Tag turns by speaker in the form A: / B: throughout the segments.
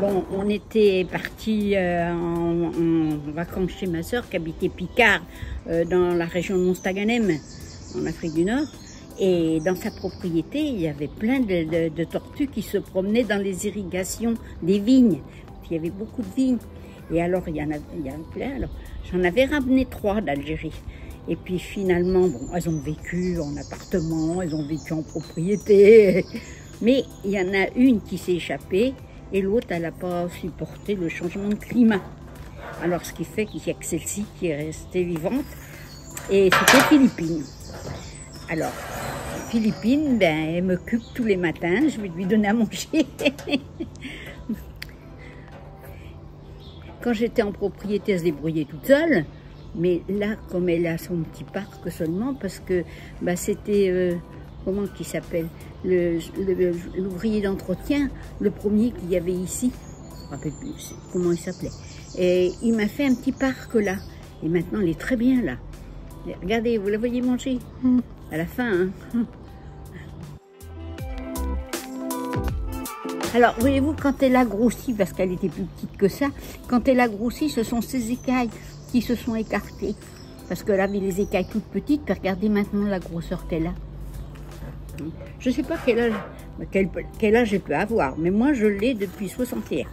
A: Bon, on était partis en vacances chez ma soeur qui habitait Picard, dans la région de Mostaganem, en Afrique du Nord. Et dans sa propriété, il y avait plein de tortues qui se promenaient dans les irrigations des vignes. Il y avait beaucoup de vignes. Et alors, il y en a plein. Alors, j'en avais ramené 3 d'Algérie. Et puis finalement, bon, elles ont vécu en appartement, elles ont vécu en propriété. Mais il y en a une qui s'est échappée et l'autre, elle n'a pas supporté le changement de climat. Alors, ce qui fait qu'il n'y a que celle-ci qui est restée vivante. Et c'était Philippine. Alors, Philippine, ben, elle m'occupe tous les matins, je vais lui donner à manger. Quand j'étais en propriété, elle se débrouillait toute seule. Mais là, comme elle a son petit parc seulement, parce que bah, c'était, comment qu'il s'appelle, l'ouvrier d'entretien, le premier qu'il y avait ici, je ne me rappelle plus comment il s'appelait. Et il m'a fait un petit parc là. Et maintenant, elle est très bien là. Et regardez, vous la voyez manger à la fin. Hein. Alors, voyez-vous, quand elle a grossi, parce qu'elle était plus petite que ça, quand elle a grossi, ce sont ses écailles qui se sont écartées. Parce qu'elle avait les écailles toutes petites, puis regardez maintenant la grosseur qu'elle a. Je ne sais pas quel âge elle peut avoir, mais moi je l'ai depuis 61.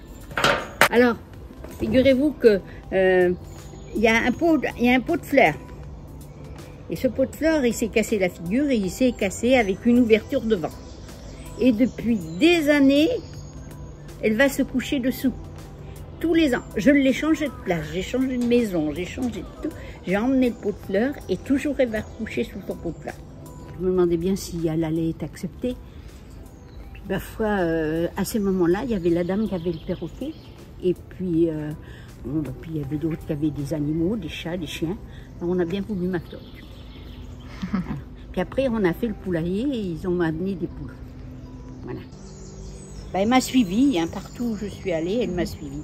A: Alors, figurez-vous que y a un pot de fleurs. Et ce pot de fleurs, il s'est cassé la figure et il s'est cassé avec une ouverture devant. Et depuis des années, elle va se coucher dessous. Tous les ans. Je l'ai changé de place, j'ai changé de maison, j'ai changé de tout. J'ai emmené le pot de fleurs et toujours elle va coucher sous son pot de fleurs. Je me demandais bien si elle allait être acceptée. Puis parfois, à ce moment-là, il y avait la dame qui avait le perroquet. Et puis, bon, puis il y avait d'autres qui avaient des animaux, des chats, des chiens. Alors, on a bien voulu ma tortue. Puis après, on a fait le poulailler et ils ont amené des poules. Voilà. Ben, elle m'a suivie, hein, partout où je suis allée, elle m'a suivie.